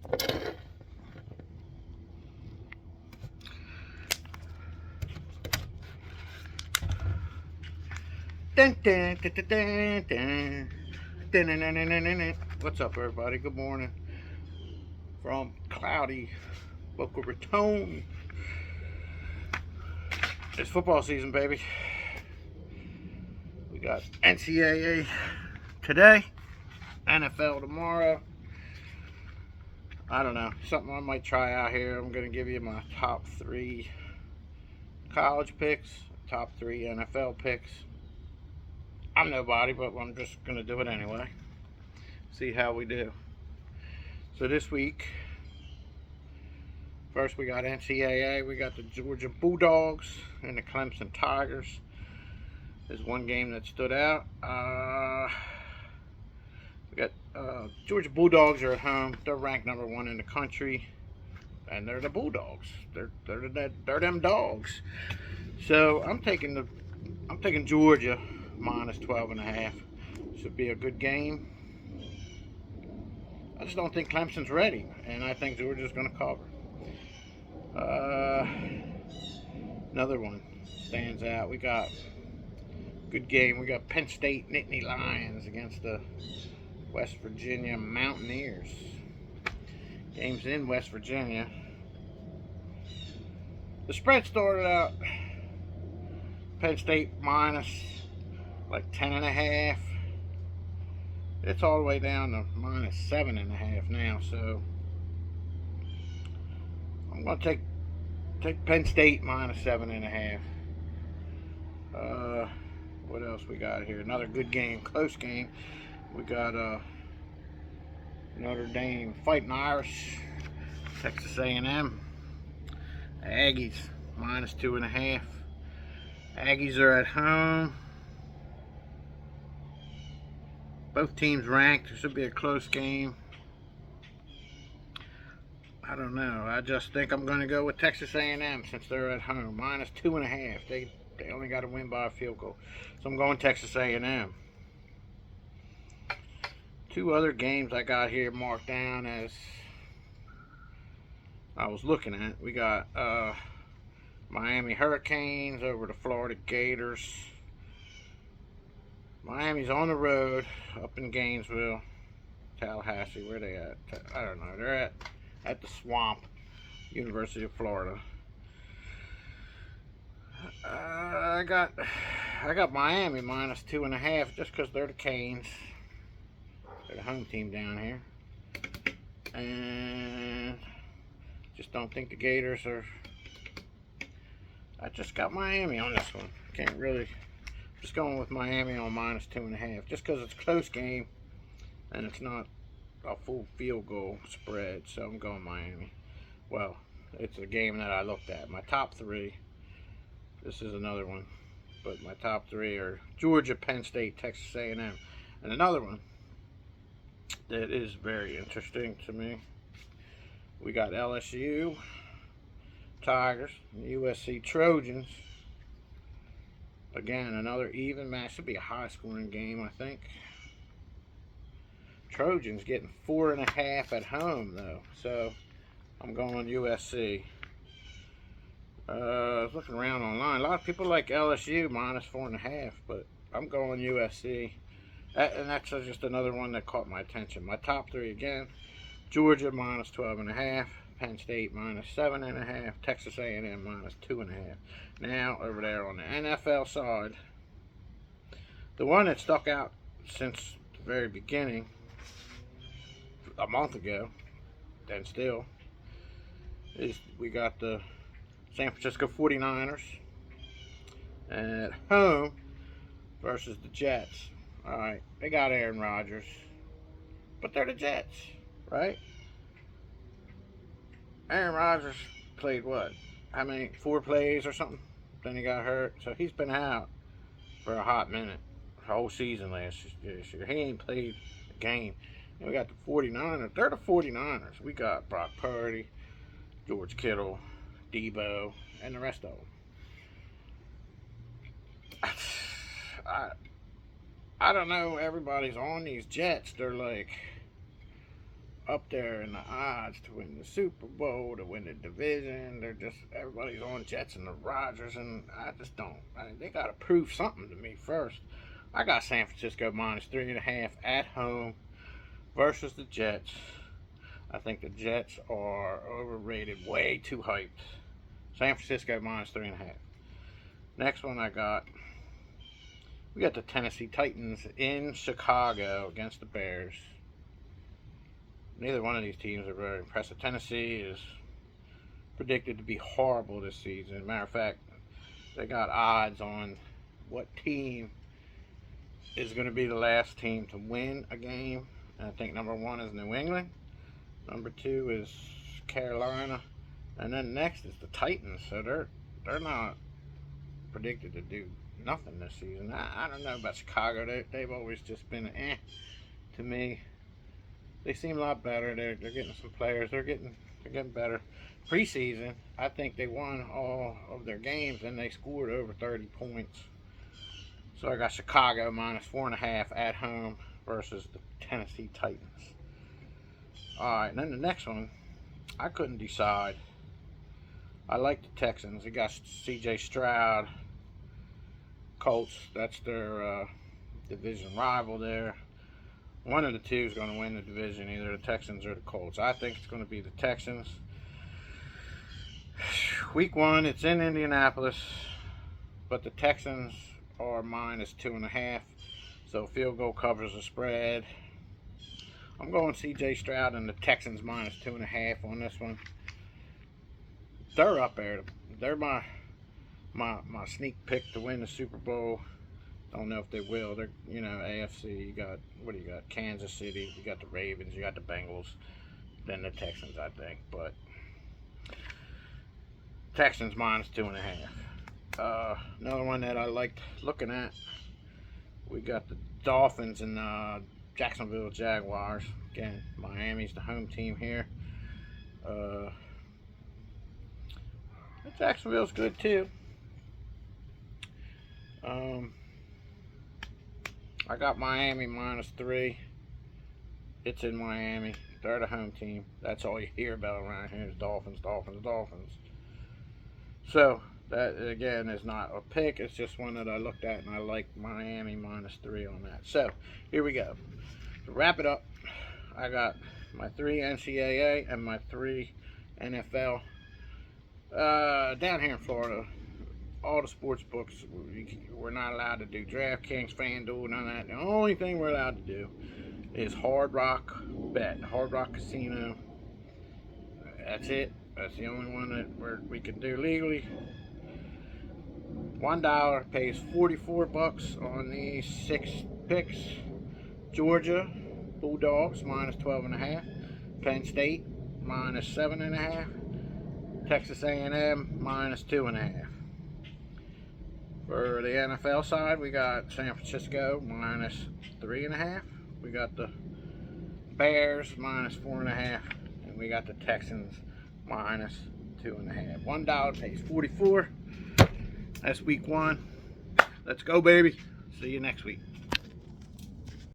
Dun, dun, dun, dun, dun, dun. Dun, dun, dun, dun, dun, dun. What's up, everybody? Good morning from cloudy Boca Raton. It's football season, baby. We got NCAA today, NFL tomorrow. I don't know, something I might try out here. I'm going to give you my top 3 college picks, top 3 NFL picks. I'm nobody, but I'm just going to do it anyway. See how we do. So this week, first we got NCAA. We got the Georgia Bulldogs and the Clemson Tigers. There's one game that stood out. We got Georgia Bulldogs are at home. They're ranked number 1 in the country, and they're the Bulldogs. They're them dogs. So I'm taking Georgia minus 12.5. Should be a good game. I just don't think Clemson's ready, and I think Georgia's going to cover. Another one stands out. We got good game. We got Penn State Nittany Lions against the West Virginia Mountaineers. Game's in West Virginia. The spread started out Penn State minus like 10.5. It's all the way down to minus 7.5 now. So I'm gonna take Penn State minus 7.5. What else we got here? Another good game, close game. We got Notre Dame Fighting Irish, Texas A&M. Aggies minus 2.5. Aggies are at home. Both teams ranked. This should be a close game. I don't know. I just think I'm going to go with Texas A&M since they're at home. Minus 2.5. They only got to win by a field goal. So I'm going Texas A&M. 2 other games I got here marked down as I was looking at. We got Miami Hurricanes over the Florida Gators. Miami's on the road up in Gainesville, Tallahassee. Where they at? I don't know. They're at the Swamp, University of Florida. I got Miami minus 2.5 just because they're the Canes. They're the home team down here, and just don't think the Gators are. I just got Miami on this one. Can't really. Just going with Miami on minus 2.5, just because it's a close game and it's not a full field goal spread. So I'm going Miami. Well, it's a game that I looked at. My top 3. This is another one, but my top 3 are Georgia, Penn State, Texas A&M, and another one that is very interesting to me. We got LSU Tigers, USC Trojans. Again, another even match. Should be a high-scoring game, I think. Trojans getting 4.5 at home, though. So, I'm going USC. I was looking around online. A lot of people like LSU minus 4.5, but I'm going USC. And that's just another one that caught my attention. My top 3 again. Georgia minus 12.5. Penn State minus 7.5. Texas A&M minus 2.5. Now, over there on the NFL side, the one that stuck out since the very beginning, a month ago, and still, is we got the San Francisco 49ers at home versus the Jets. Alright, they got Aaron Rodgers, but they're the Jets, right? Aaron Rodgers played what? I mean, 4 plays or something? Then he got hurt. So he's been out for a hot minute. The whole season last year. He ain't played a game. And we got the 49ers. They're the 49ers. We got Brock Purdy, George Kittle, Debo, and the rest of them. I don't know. Everybody's on these Jets. They're like, up there in the odds to win the Super Bowl, to win the division. They're just, everybody's on Jets and the Rodgers, and I just don't. They got to prove something to me first. I got San Francisco minus 3.5 at home versus the Jets. I think the Jets are overrated, way too hyped. San Francisco minus 3.5. Next one we got the Tennessee Titans in Chicago against the Bears. Neither one of these teams are very impressive. Tennessee is predicted to be horrible this season. Matter of fact, they got odds on what team is going to be the last team to win a game. And I think number 1 is New England. Number 2 is Carolina. And then next is the Titans. So they're not predicted to do nothing this season. I don't know about Chicago. They've always just been to me. They seem a lot better. They're getting some players. They're getting better. Preseason, I think they won all of their games and they scored over 30 points. So I got Chicago minus 4.5 at home versus the Tennessee Titans. Alright, and then the next one, I couldn't decide. I like the Texans. They got CJ Stroud, Colts. That's their division rival there. One of the two is going to win the division, either the Texans or the Colts. I think it's going to be the Texans. Week 1, it's in Indianapolis, but the Texans are minus 2.5, so field goal covers the spread. I'm going CJ Stroud and the Texans minus 2.5 on this one. They're up there. They're my sneak pick to win the Super Bowl. Don't know if they will. They're, AFC. You got, what do you got? Kansas City. You got the Ravens. You got the Bengals. Then the Texans, I think. But Texans minus 2.5. Another one that I liked looking at. We got the Dolphins and Jacksonville Jaguars. Again, Miami's the home team here. Jacksonville's good too. I got Miami minus 3. It's in Miami. They're the home team. That's all you hear about around here is Dolphins, Dolphins, Dolphins. So that again is not a pick. It's just one that I looked at and I like Miami minus 3 on that. So here we go. To wrap it up, I got my 3 NCAA and my 3 NFL. Down here in Florida, all the sports books, we're not allowed to do DraftKings, FanDuel, none of that. The only thing we're allowed to do is Hard Rock Bet, Hard Rock Casino. That's it. That's the only one that we can do legally. $1 pays 44 bucks on these 6 picks. Georgia Bulldogs minus 12.5. Penn State minus 7.5. Texas A&M minus 2.5. For the NFL side, we got San Francisco minus 3.5. We got the Bears minus 4.5, and we got the Texans minus 2.5. $1 pays 44. That's week 1. Let's go, baby. See you next week.